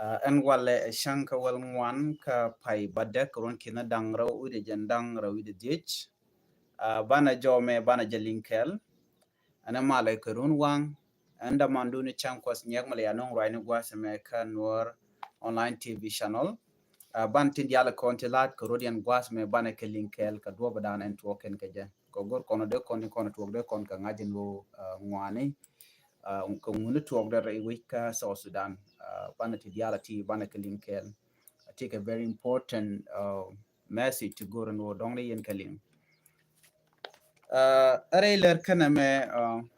an wale shanka wal ngwan ka pai badek ron kina dangra ude jandang ra ude dich bana jome bana jalinkel ana male kurun wang anda manduni chankwas nyak male anong raini gwasame ka nur online tv channel ban tin yala konti lat ko rodian gwasme bana ke linkel ka do badan en token ke je ko gor kono de kon kono to de kon ka ngajin lo ngwani ko ngunu to de re wika so sudan bana ti yala ti bana ke linkel I take a very important message to go and dongli yen kalim are ler kana me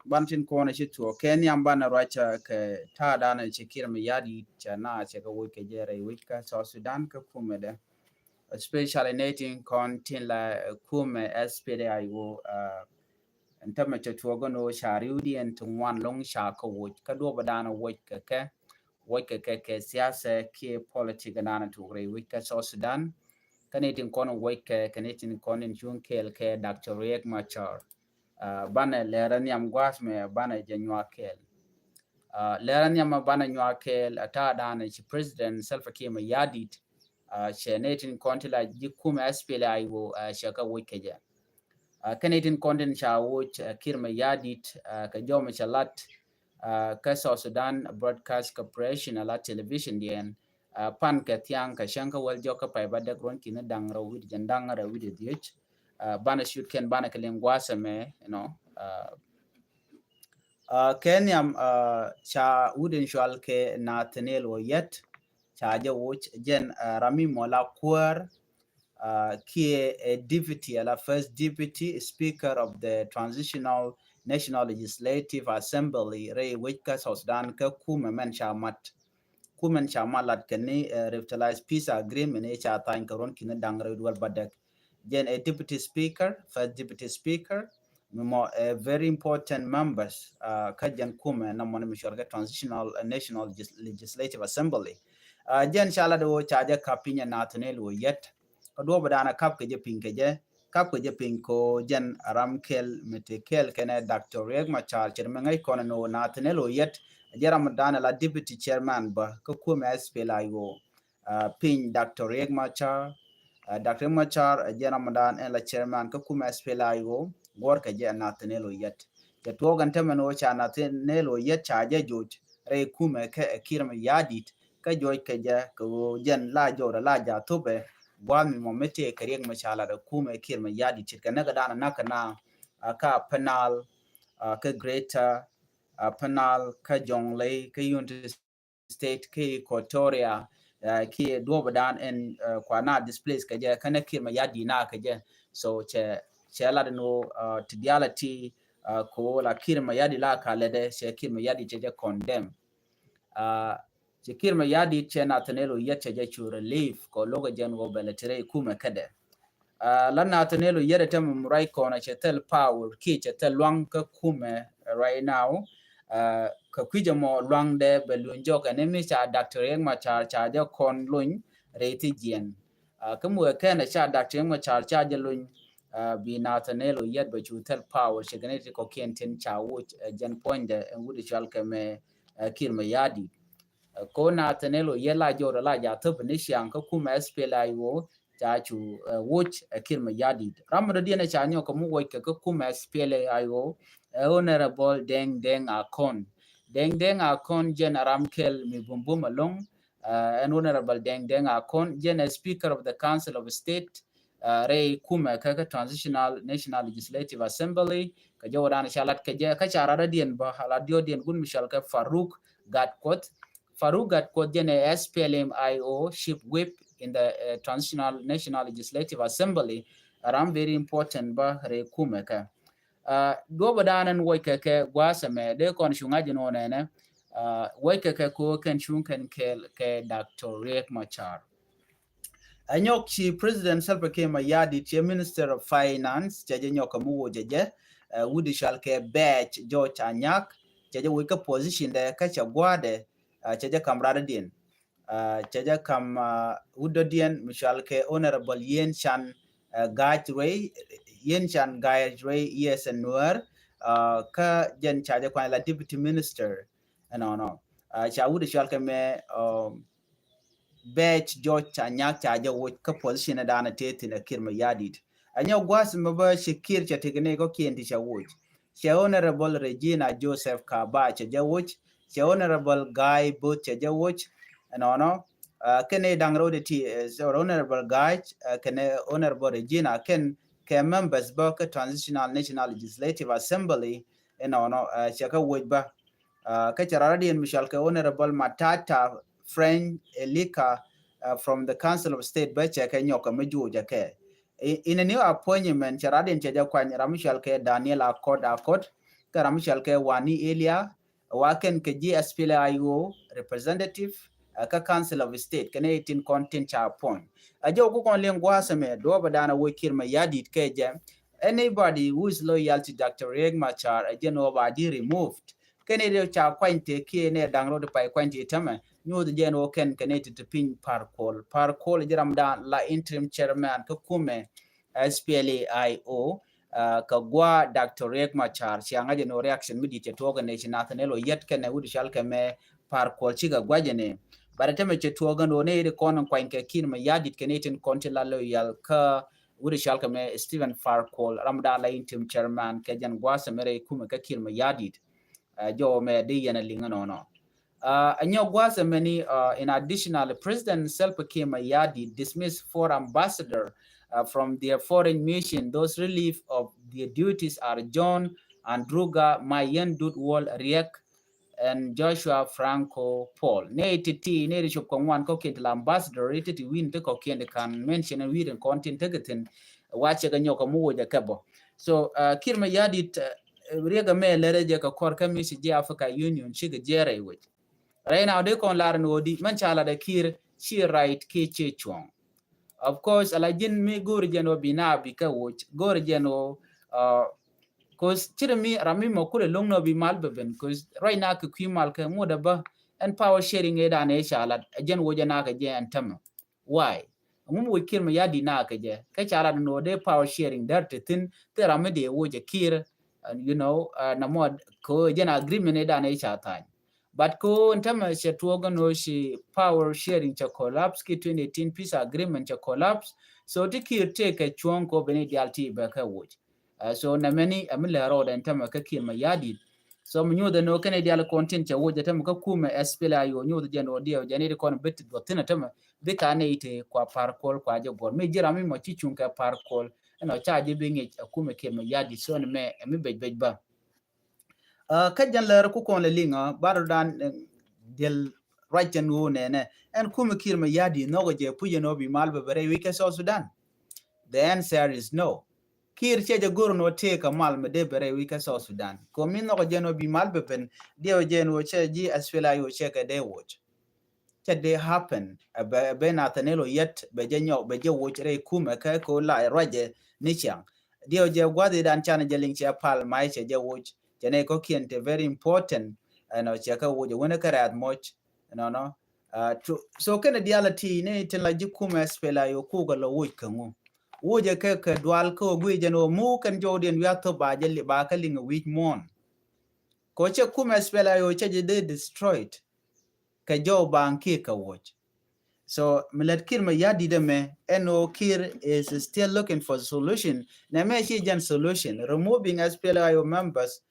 bantin ko na shitu ken yam bana racha ke ta dana chikir me yadi chana che ko ke jere wika so sudan ka kumede especially nating kon tin la kume spd ayo ntama che tuogo no shariudi en tungwan long sha ko wo ka do badana wo ke siasa ke politika dana to re wika so sudan kanetin kono wo kanetin konin junkel ke dr riek machar bana leran yam gwasme bana janywa kel leran yam bana nywa kel ata dana chi president Salva Kiir yadit she netin kontila jikuma SPLA ayo shaka wikeja kanetin kontin cha woch Kiir yadit ka joma chalat ka South Sudan Broadcast Corporation ala television dien pan ka tiang ka shanka wal joka pai badak ron kina dangra wid jandanga ra wid dich bana shoot ken bana kalen gwasame Kenyam cha wooden shwal ke na tenelo yet cha ja woch jen Rami Mola Kur ki a deputy la first deputy speaker of the transitional national legislative assembly re wika Sudan ka kuma men chamat kumen chamalat keni revitalized peace agreement e cha tan karon kin dangre dual badak jen a deputy speaker first deputy speaker mo very important members kajan kume na mon mishorga transitional national legislative assembly jen chala do chaja kapinya nathaniel wo yet ko do badana kap ke je pinke je kap ke je pinko jen ramkel metekel kene dr reg machar chermengai kono no nathaniel wo yet jaram dana la deputy chairman ba ko kume SPLA yo pin dr reg machar dr machar jaram dan en la chairman ko kume SPLA yo gor ka je nathaniel wo yet ke to gan temeno cha nathaniel wo yet cha je joj re kume ke kirma yadit ka joj ka je ko jen la jora la ja tobe gwami mo mete karieg machala da kume kirma yadi chit ka naga dana naka na ka penal ka greater penal ka jonglei ka unity state ka equatoria ki do badan en kwana displace ka je kana kirma yadi na ka je so che la no tidiality ko la kirma yadi la ka lede che kirma yadi che je condemn Jekir ma yadi chena tanelo yeche je chu relief ko logo jen go beletere kuma kade lana tanelo yere tem murai ko na chetel power ki chetel luang ka kume right now ka kwije mo luang de belunjo ka ne mi cha dr yang ma cha je kon luny reti jen ka mu ka na cha dr yang ma cha je luny bi na tanelo yet be chu tel power cheganeti ko kenten cha wo jen point de ngudi chal ka me kir ma yadi ko na tanelo yela jora la ja to benishan ko kuma SPLA yo ja chu watch kirma yadi ramro diena cha nyo ko mu wo ko kuma SPLA yo honorable deng akon jen ramkel mi bumbum along and honorable deng akon jen speaker of the council of state ray kuma ka transitional national legislative assembly ka jawara na shalat ka je ka charara dien ba hala dio dien gun mishal ka faruk gatkot Farugat Kodjene SPLM-IO ship whip in the Transitional National Legislative Assembly aram very important ba re kumeka. Do badanan woikeke gwasame de kon shungaji no nene woikeke ko ken shunken ke Dr. Riek Machar. Anyok chi President Salva Kiir Mayardit chi Minister of Finance chaje nyoka muwo jeje wudi shalke batch George Anyak chaje wika position de kacha gwade chaja kam radadien chaja kam udodien mishalke honorable yen chan gajrey yes and nuer ka jen chaja kwa la deputy minister no cha wudu shalke me batch George Chanyak Chaja would ka position a dana tate in a kirma yadit. And your was maba Shakir Chatiganego Kienti Shawuch. She Honorable Regina Joseph Kaba Chajawuch, she Honorable Guy Butch Chajawuch, and honor. Kene Dangrode so Honorable Guy, Kene Honorable Regina, Ken members Burka Transitional National Legislative Assembly, and honor Shaka Wujba. Kacharadian Michelle Honorable Matata French Elika from the Council of State Bacha Kenyoka Meju Jake. In a new appointment, Charadin Chajakwan Ramshalke Daniel Akot, Karamshalke Wani Elia, Waken Keji Aspila IO representative, ka Council of State, Canadian content cha appoint. A joke on Lingwasame, Dobadana Wikir Mayadit Keja. Anybody who is loyal to Dr. Riek Machar, a general body removed. Canada cha quainte kene download by quainte tama new the general connected to pin parcol jeram dan la interim chairman kume SPLAIO kagwa Dr. Riek Machar sianga no reaction midi to organization nathanelo yet kene wudi shalke me parcol chiga gwajene baratame che tuoga no ne kon quainte kin ma yadit Canadian kontila loyal ka wudi shalke me Stephen Farquhar ramda la interim chairman kajan gwasa mere kume ka kin ma yadit jo me di yana lingano no anyo gwasa many in additional President Salva Kiir Mayardit dismissed four ambassadors from their foreign mission. Those relief of their duties are John Andruga Mayen Dudwal Riek and Joshua Franco Paul. Ne titi ne risho kongwan ko kid ambassador titi win te ko kende kan mention and read and content tegatin wache ganyo ko mo ja kabo. So Kiir Mayardit riega me lereje ka kor kamisi je Africa Union shiga jere wit. Right now they kon lar no di man chala da Kiir she right ke che chuang. Of course alajin mi gor jeno bina bi ka woch gor jeno cause chirmi rami mokule long no bi mal beben cause right now ku mal ka moda ba and power sharing e da ne chala jen woja na ka je antam. Why? Ngum wo Kiir Mayardit na ka je ka chala no de power sharing dar te tin te rami de woja Kiir you know na mod ko jen agreement e da ne chata. But ko ntama shetuoga no she power sharing cha collapse ki 2018 peace agreement cha collapse so tiki take a chuan ko beni dialti ba ka wuch so na many amila road ntama ka Kiir Mayardit so mnyu the no kana dial content cha wuja tama ka kuma SPLA yo nyu the jeno dio jani ko bit do tina tama be ka ne ite kwa parkol kwa je gor me jira mi mo chichun ka parkol no cha je be ngi kuma Kiir Mayardit so ne me bej ba kajan ler ku kon le linga barudan del rajan wo nene en kuma Kiir Mayardit no je puje no bi mal bere wi ke South Sudan. The answer is no. Kiir cheje guru no take a mal me de bere wi ke South Sudan ko min no je no bi mal beben de je no che ji asfela yo che ke de watch che de happen be na tanelo yet be je nyo be je watch re kuma ka ko la raje ni chang de je gwade dan chan je ling che pal mai che je watch jene ko kiente very important no chaka woje wona karat moch no so kana diality ne tin la jikuma spela yo ku ga lo wuj kangu woje ka dwal ko gwe jeno mu kan joden ya to ba jelle ba ka linga wij mon ko che kuma spela yo che de destroyed ka jo banki ka woj so milet Kiir Mayardit de me eno Kiir is still looking for a solution na me shi jan solution removing SPLA members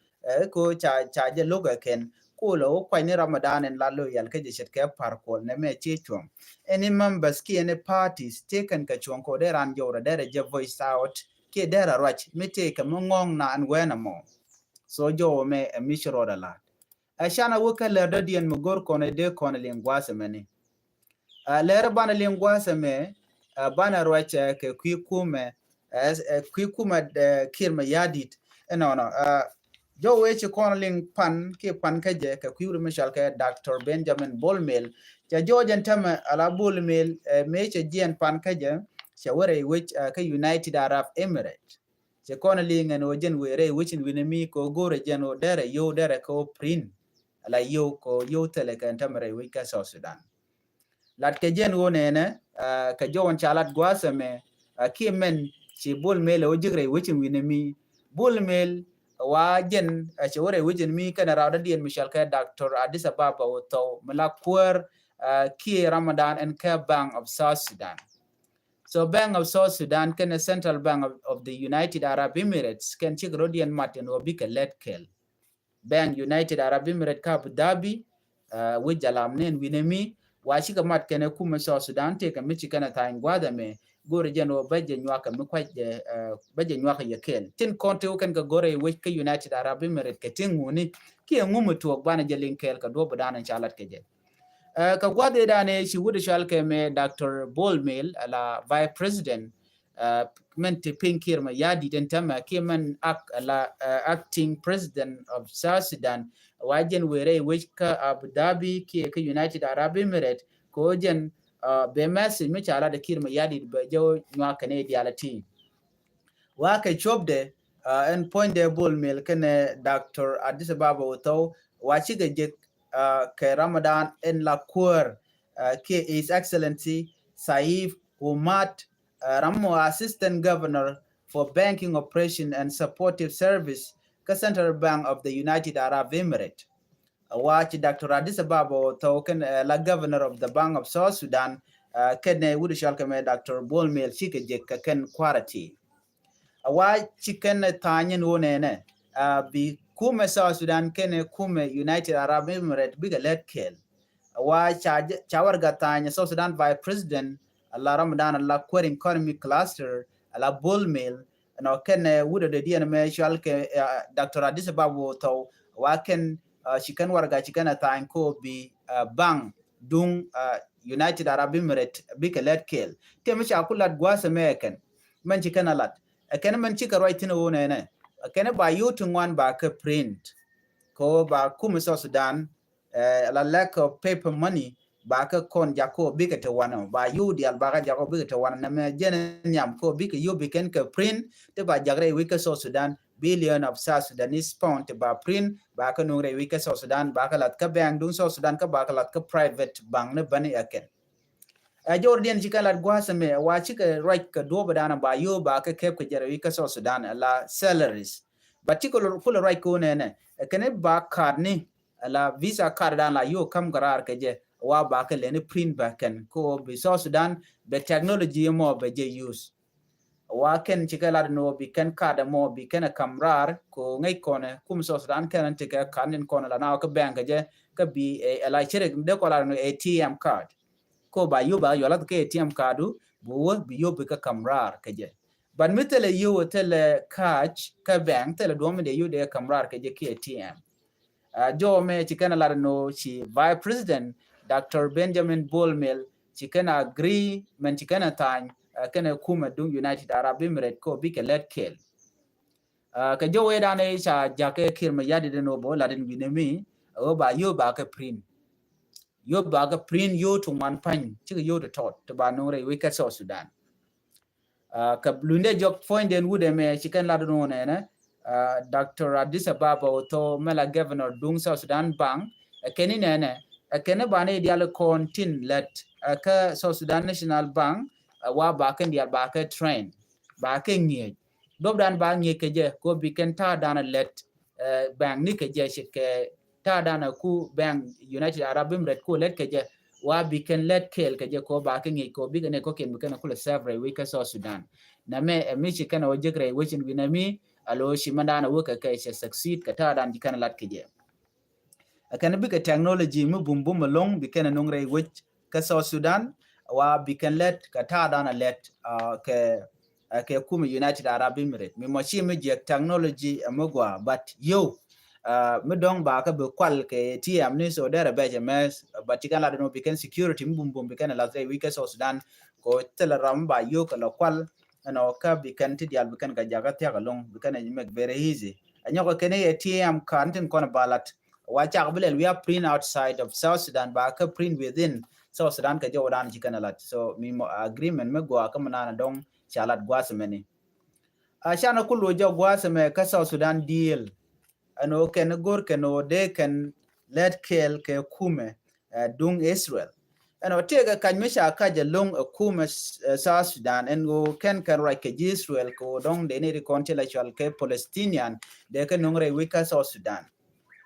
ko cha je loga ken ko lo kwa ni Ramadan en lalo yal ke je ke par ko ne me chi chom any members ki any parties taken ka chon ko de ran jora de je voice out ke de ra rach me take mo ngong na an wena mo so jo me mishro da la ashana woka le do dien mo gor ko ne de ko ne lingwase meni lere bana lingwase me bana rach ke kwikume Kiir Mayardit no jo weche konaling pan ke pan kaje ka kwiru mishal ka Dr. Benjamin Bolmel ja jojen tama ala Bolmel meche jien pan kaje shaware which ka United Arab Emirates je konaling no jen were which in winemi ko gore jeno dere yo dere ko prin ala yo ko yo tele ka tamare we ka South Sudan lat ke jen wonene ka jowon chalat gwasame ki men ci Bolmel o jigre which in winemi Bolmel wajen chawore wujin mi kana rawda dien mishal ka Dr. Addis Ababa to malakwar ki Ramadan and Care Bank of South Sudan. So Bank of South Sudan can a central bank of the United Arab Emirates can check Rodian Martin or big let kill. Bank United Arab Emirates Abu Dhabi with Jalamne Winemi washika mat kene kuma South Sudan take a Michigan time guadame go regional budget nwaka mquite budget nwaka yakel. Tin konte ukan ka gore which United Arab Emirates ketinguni ki ngumu to bana jelinkel ka do badana chalat keje. Ka gwade dane shi wudu shalke me Dr. Bolmel la Vice President men te pinkir ma yadi den tama kiman acting President of South Sudan wajen were which ka Abu Dhabi ki United Arab Emirates ko jen be message me chala da kirma yadi ba jaw nywa kane dialati wa ka chobde en point de Bolmel kene Dr. Addis Ababa woto wa chi ga ke Ramadan en la cour ke His Excellency Saif Umat Ramo Assistant Governor for Banking Operation and Supportive Service ka Central Bank of the United Arab Emirates. Watch Dr. Addis Ababa token la Governor of the Bank of South Sudan kene wudu shalkame Dr. Bolmel chike ka ken quality. Watch chicken tanyen wonene bi kume South Sudan kene kume United Arab Emirates biga let kill. Wa chawar gatanya South Sudan Vice President Allah Ramadan Allah querying economic cluster Allah Bolmel no kene wuda de diana me shalke Dr. Addis Ababa to wa ken chikan warga chikan atany ko bi bang dung United Arab Emirates biga let kill. Teme chakulat gwasa meken man chikan alat ken man chika right in one ne kene ba yutung one ba ka print ko ba kume South Sudan la lack of paper money ba ka kon jako big te wana ba yu dial ba ka jako big te wana na me jene nyam ko big yu biken ka print te ba jagre wika South Sudan billion of South Sudanese pound te ba print ba ka nungre wika South Sudan ba ka lat ka bank dung South Sudan ka ba ka lat ka private bank ne bani aken Jordan jika lat gwasa me wa chika right ka do badana ba yu ba ka kep ka jara wika South Sudan la salaries but chika full right ko ne kene ba card ni la visa card dan la yu kam garar ka je wa ba ka leni print ba ken ko bi South Sudan be technology mo be je use wa ken chika lat no bi ken card mo bi ken kamrar ko ngai kone kum South Sudan ken tika kanin kone la na ka bank je ka bi la chere de ko la no ATM card ko ba yu ba yo la ka ATM cardu bo bi yu bi ka kamrar ka je ban mitele yu tele catch ka bank tele do me de yu de kamrar ka je ki ATM jo me chikana la no chi Vice President Dr. Benjamin Bolmel chikana agree men chikana tan kana kuma dung United Arab Emirates ko bi ke let kill ka jo we dane cha jake kirma yadi de no bo la den binemi o ba yo ba ka print yo ba ka print yo to man pan chi yo to tot to ba no re we ka South Sudan ka blunde jok point den wude me chikan la no ne Dr. Addis Ababa to mela Governor dung South Sudan Bank keni ne kene bane dial kontin let ka South Sudan National Bank wa ba ken dial ba ka train ba ka ngi dob dan ba ngi ke je ko bi ken ta dan let bank ni ke je ke ta dan ku bank United Arab Emirates ko let ke je wa bi ken let kel ke je ko ba ka ngi ko bi ne ko ken ken ko le serve we ka South Sudan na me mi chi ken o je gre we chin binami alo shi mandana wo ka kai succeed ka ta dan kan lat ke je akan bi ka technology mu bum long bi ken nongre we ka South Sudan wa bi ken let ka ta dan let ke kuma United Arab Emirates mi mo chi mi je technology amugwa but yo mi dong ba ka be kwal ke TM ni so dere be mes but kan la no bi ken security mu bum bi ken la we ka South Sudan ko teleram ba yo ka la kwal no ka bi kan ti dial bi kan ga jaga ta long bi kan make very easy anyo ko ken ATM content kon balat wa cha bilel we are print outside of South Sudan ba ka print within South Sudan ka jo dan ji kan lat so mi agreement me go ka manana dong chalat gwasmeni ashana kullu jo gwasme ka South Sudan deal ano ken gor ken o de ken let kel ke kume dung Israel ano tega kan misha ka je long kume South Sudan en go ken right ke Israel ko dong de ne reconciliation ke Palestinian de ken ngre wika South Sudan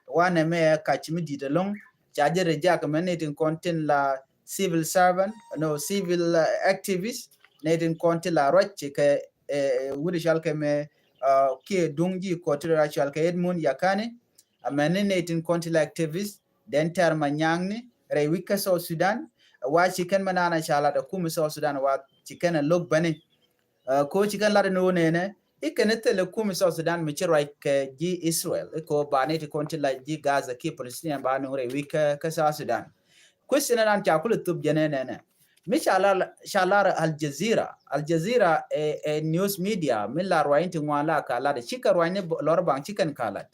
wane me ka chimi di de long chaje reja ka menetin content la civil servant no civil activist netin konti la roche ke wuri shalke me ke dungji ko tira shalke Edmund Yakane amene netin konti la activist den ter manyangni re wika so Sudan wa chicken manana shala da kuma so Sudan wa chicken log bane ko chicken la no nene ikene tele kuma so Sudan mi chirwa ke ji Israel ko bane ti konti la ji Gaza ki Palestinian ba no re wika ka so Sudan question nan ta kulu tub janene mi shalar Al Jazeera news media min la rointi ngwala kala da chika roine lor bang chicken kala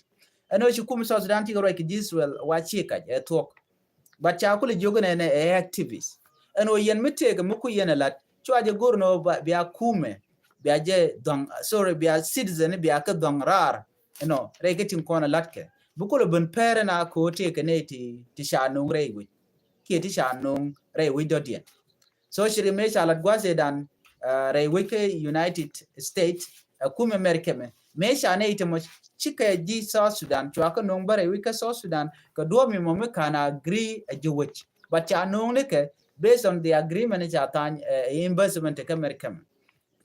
ano shi kuma so Sudan ti roike Israel wa chika talk but ta kulu jogene ne activist ano yen mitega muku yen lat chwaje gorno biya kume biya je dong sorry biya citizen biya ka dong rar regetin kona latke bukulu bun pere na ko te kene ti shanu rewi ki ti shanu rewi dodien so shiri me shalat gwaze dan rewi ke United States kume merkeme me shane ite mo chika ji South Sudan chwaka nong bare wi ka South Sudan ka do mi mo me kana agree a jiwich but cha nong ne ke based on the agreement cha tan investment ka merkeme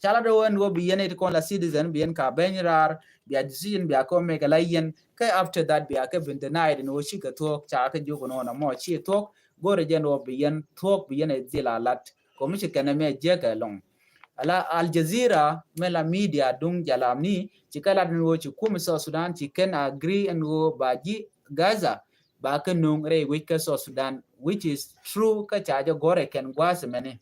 chala do wen wo biyene ko la citizen bien ka benrar biya decision biya ko me kala yen ka after that biya ka bin denied no shi ka talk cha ka jogo no na mo chi talk gore jen wo biyen talk biyene dilalat ko mi kana me je ka long ala Al Jazeera mela media dung jalamni chikala no chi kum so Sudan chi can agree and go baji Gaza ba ka nung re week so Sudan which is true ka cha gore ken gwas mene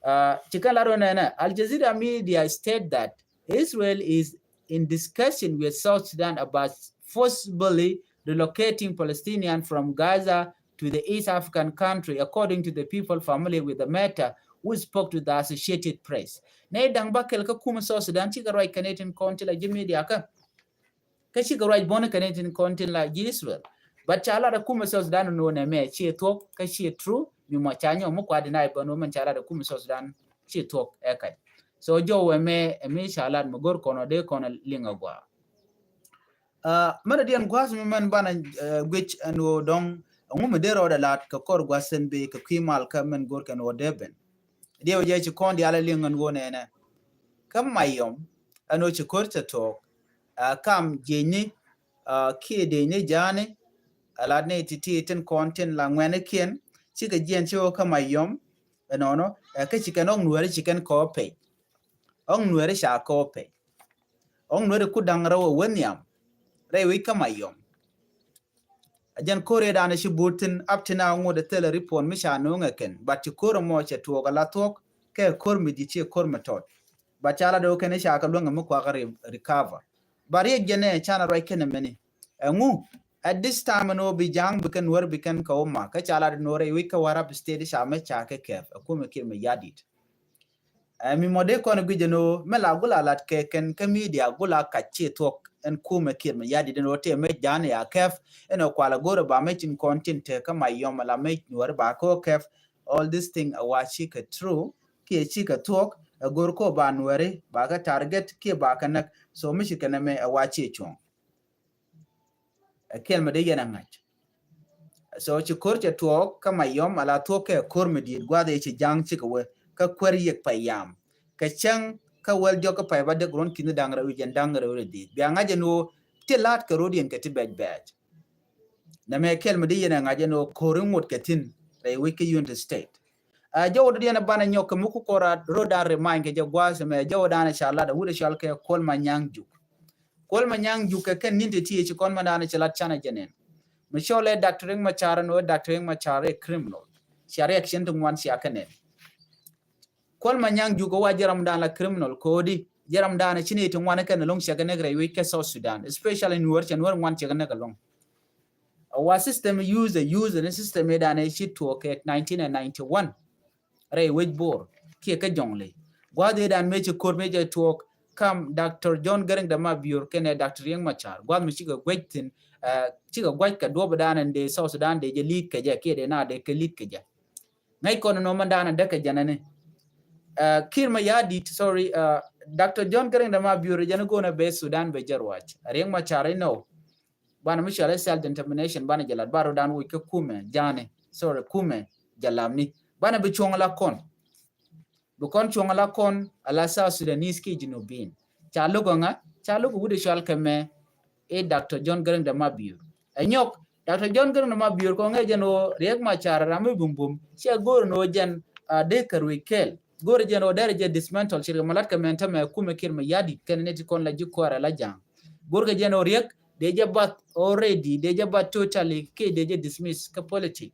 Al Jazeera media state that Israel is in discussion with South Sudan about forcibly relocating Palestinians from Gaza to the East African country, according to the people familiar with the matter who spoke to the Associated Press. Ne dang bakel ka kuma South Sudan ci garai Canadian content la media ka ci garai bona Canadian content la Israel. But chala da kuma South Sudan no ne me ci talk ka ci true mi mo chanyo mo kwa deny bano man chala da kuma South Sudan ci talk ekai. So jo we me chala mo gor kono de kono linga gwa. Mana dian gwas mi man bana gwich no dong ngumu dero da lat ka kor gwasen be ka kimal ka men gor kan odeben. Dia je ci kondi ala lingan go ne kam mayom ano ci korta talk kam jeni ki de ne jane ala ne titi ten content la ngene kien ci ga jen ci o kama yom no ka ci kan on nuere ci kan ko pe on nuere sha ko pe on nuere ku dangara wo wonyam re wi kama yom ajan kore da na shi butin aptina ngo da tele report mi sha no ngaken but ci kore mo ci to ga la tok ke kor mi di ci kor matot ba chala do ken sha ka longa mu kwa recover bari gene chana ro ken meni ngu at this time no bi jang bikan war bikan ka umma ka chala no re wi ka warab state sha me cha ke kef ko me kir me yadit mi mode ko no gujeno mela gula lat ke ken ka media gula ka ci tok en ko me kir me yadit no te me jane ya kef eno kwala goro ba me tin content te ka mayom la me war ba ko kef all this thing awachi ka true ki ci ka tok gor ko ba nuare ba ka target ki ba ka nak so mi shi kana me awachi chon kelma de yana ngach so ci korte tok ka mayom ala tok ke korme di gwade ci jang ci ko ka kwer yek payam ka chang ka wel joko pay ba de gron kin dangra wi jen dangra wi di bi ngaje no tilat ka rodien ka tibet bad na me kelma de yana ngaje no korin mot ka tin re wiki unit state jawdo diana bana nyoka muku kora roda remind ke jagwase me jawda na shala da wude shalke kolma nyangju ke ken ninte tie ci kon mandana ci lat chana jenen mi shole doctoring machara no doctoring machare criminal shari action to wan sia kanen kolma nyangju go wajaram dana criminal kodi jaram dana chini to wan kan long shaga negre we ke South Sudan especially in work and wan chaga negalong our system use the system dana shit to okay 1991 Ray Wejbor, Kiaka Jongley. Guade dan major court major talk come Dr. John Gering the Mabur, Kene Dr. Yang Machar, Guad Michiga Gwaitin, Chiga Guaika Dobadan and the South Sudan, de lead Kaja, Kede na de Kalit Kaja. Naikon and Nomandan and Deka Janane. Kirma Yadi, sorry, Dr. John Gering the Mabur, Janagona base Sudan Bejarwatch. Ring Machar, no. Bana Michel self determination, Banajala, Barodan Wika Kume, Jane, sorry, Kume. jalamni bana bi chongla kon bu kon chongla kon ala South Sudanese ki jinubin chalugo nga chalugo wude shal keme e Dr. John Garang da Mabior enyok Dr. John Garang da Mabior ko nge jeno Riek Machar rami bumbum she gor no jen de karwikel gor jeno derje dismantle shirga malat keme tame kume kirma yadi keneti kon la jikwara la jang gor ga jeno Riek they jabat already they jabat totally ke they dismiss ka politic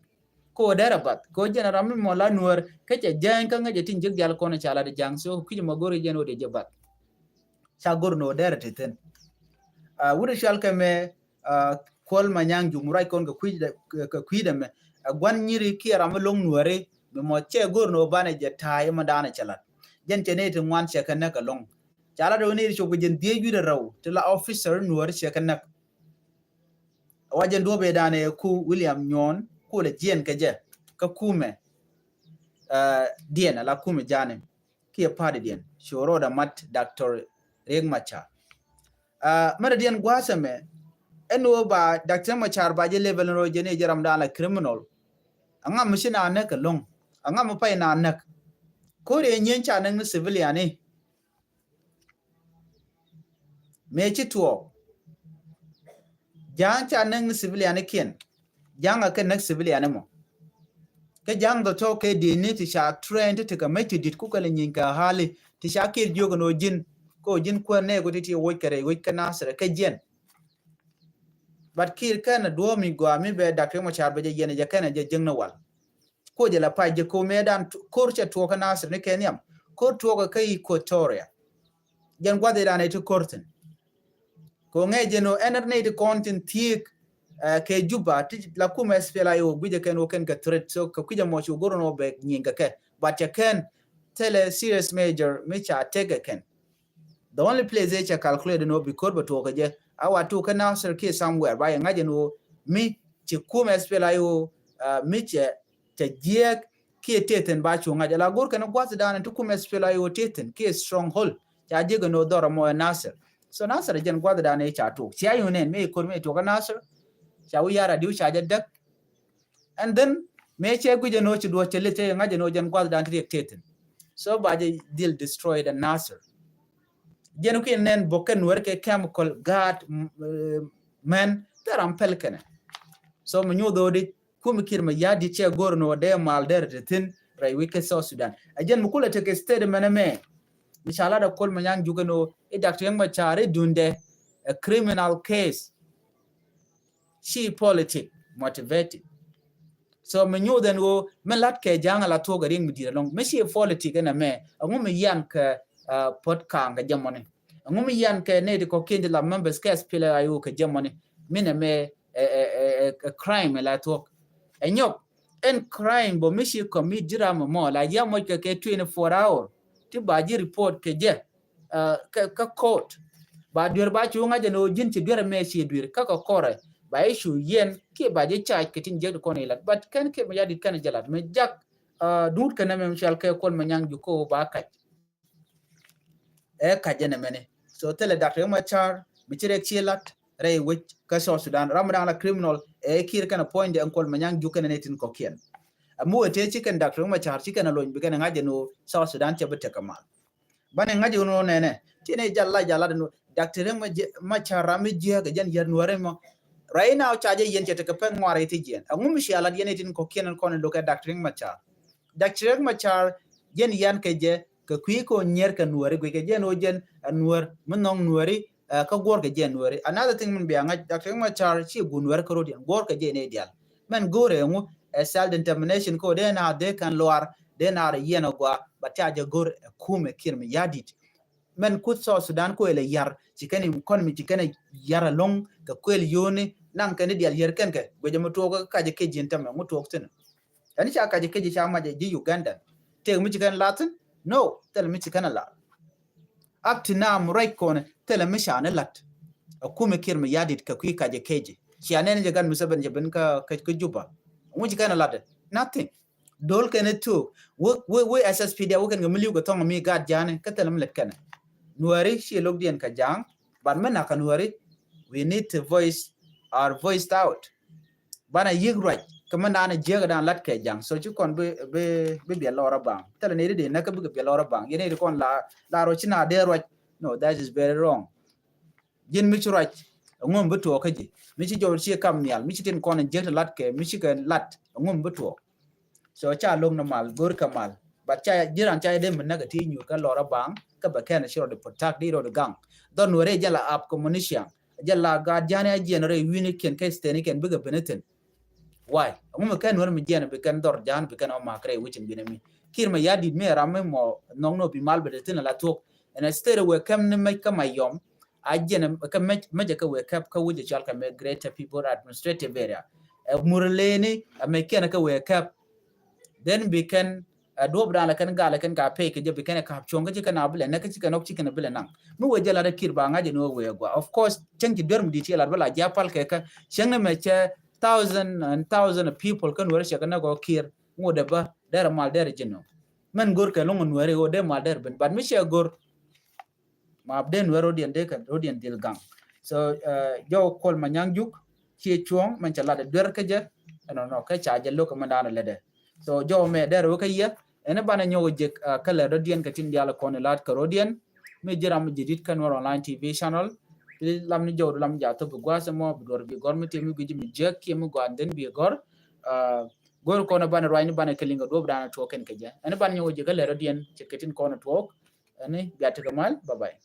ko darabat ko jena rami mola nuer ke jang ka ngaje tin jig jal ko na chala de jang so kiji magoro jeno de jabat sa gor no derate ten wude shal kame kol manyang jumurai kon ga kwida me gwan nyiri ki rami long nuere be mo che gor no bane je tay ma dana chalat jen chene tin wan che kan ka long chala do ni cho jen die jude raw to la officer nuer che kan wajen do be dane ku William Nyon ku le jen ka je ka kume dien ala kume jane ki padi dien shoro da mat Dr. Riek Machar mara dien gwasame eno ba Dr. Machar ba je level no jene jaram dala criminal anga machina ne ka long anga mo pay na nak ko re nyen cha nan civilian ne me chi tuo jang cha nan civilian ne ken jang aka nak civilian mo ke jang do to ke di ni ti sha trend ti ka meti dit ku ka nyin ka hali ti sha ke jogo no jin ko jin ko ne ko ti wo kare wo kana sare ke jen bat kir kana do mi go mi be Dr. Machar be je yene je kana je jeng na wal ko je la pa je ko medan ko che to kana sare ne kenyam ko to ga kai Equatoria jen gwa de dane to korten ko ngeje no energy to content tik ke juba ti la kuma spela yo guje ken o ken ka threat so ka kuja mo chu goro no be nyinga ke but ya ken tele serious major micha tege ken the only place they calculate no because but to je awa to kana sir ke somewhere by ngaje no mi ti kuma spela yo miche te je ke teten ba chu ngaje la gor ken gwaz dan to kuma spela yo teten ke stronghold ja je no doro mo nasir so nasir jen gwaz dan e cha to sia yo nen me ko me to kana nasir shawu yara diu shaje dak and then me che guje no chi do chele te ngaje no jen gwaz dan triek teten so baje deal destroyed and Nasser jen ku nen boken werke chemical gat men taram pelkene so mo nyodo di kum kirma yadi che gorno de mal der tin rai wike so Sudan ajen mu kula take state meneme inshallah da kol manyang jugano e Dr. Yang Machar dunde a criminal case she politic motivated so me nyu den wo me lat ke janga la to garing mi dira long me she politic na me ngum yan ka pot kanga jamone ngum yan ke ne ko kindi la members ke spela ayu ka jamone mine me a crime la to enyok en crime bo me she commit jira mo la ya mo ke 24 hour ti ba ji report ke je ka court ba dur ba chu nga je no jin ti dur me she dur ka ko kore ba issue yen ke ba je charge ke tin je ko ne lat but kan ke ma yadi kan jalat me jak dut kan me shal ke kol ma nyang ju ko ba ka e ka je ne mene so tele Dr. Machar mi cire chilat ray which ka so Sudan ramadan la criminal e kir kan point de kol ma nyang ju kan ne tin ko kien amu te chicken Dr. Machar chicken lo bi kan ngaje no so Sudan che bete kamal bane ngaje no ne tine jalla no Dr. Machar rami je ga jan yar nuare mo right now charge yen chete ka pen ngware ti jen angum shi ala yen tin ko kenen kon lo ka Dr. Machar yen yan ke je ka kwi ko nyer ka nuare go ke jen o jen nuar munong nuari ka gor ke jen nuari another thing mun biya ngaj Dr. Machar chi gun nuar ka rodi gor ka jen e dial men gore ngu self determination ko de na de kan loar de na yen ogwa bataje gor kume kirmi yadit men kut so Sudan ko ele yar cikani kon mi cikani yara long ka kwel yone nan kan dial yer kan ke go jama to ka je ke jinta me muto okten ani cha ka je ke cha ma je Uganda te mi cikan latin no tel mi cikan la up na mu right kon tel mi sha na lat akume kirmi yadit ka kwi ka je keje ci anen je gan musaban je ben ka juba mu cikan lat nothing dol kan to we SSPD wo kan miliu go tong mi gad jane ka tel mi let kan nuari she looked in kajang but mena kanuari we need to voice our voiced out bana yig right kamanda na jega dan lat ke jang so ci kon be lora bang tele ne de na ka be lora bang yene kon la ro china de ro no that is very wrong yin mi ci ro ngom beto ka ji mi ci jor ci kam nyal mi ci ten kon jeta lat ke mi ci ke lat ngom beto so cha long na mal gor kamal but cha jiran cha de na ga ti nyu ka lora bang ka ba kana shiro de protect di ro de gang don wore jala app communication jala ga jana jenere wini ken ke steni ken biga beneten why ngum kan wor mi jena be kan dor jan be kan o makre wichin binami kir ma yadi me ramme mo nongno bi mal be tin la tok and instead we kam ne me kama yom ajena ka me ka we kap ka wuje chal ka me greater people administrative area murleni me ken ka we kap then we can dob dala kan gala kan ka pe ke je be kan ka chonga ji kana bele na ka ji kanok ci kana bele nan mu we jala da kir ba ngaje no we gwa of course changi derm di tiela bala japal ke ka chengna me che thousand of people kan wara shaka na go kir ngode ba der mal der jino men gor ka longon wari o de mal der ben bad mi she gor ma abden waro dien de kan rodien dil gang so yo kol manyang juk chi chuong man chala de der ka je no ka cha je lo ka mandana lede so jo me der wo ka ye ene bana nyogo je kala rodien ka tin diala kon lat ka rodien mi jiram jidit kan war online tv channel lam ni jawdu lam ja to gwa mo gor bi gor mi temi guji mi je ki mi gwa den bi gor gor ko na bana rwani bana kelinga do dana to ken keje ene bana nyogo je kala rodien ci ketin ko na to ene biata kamal bye bye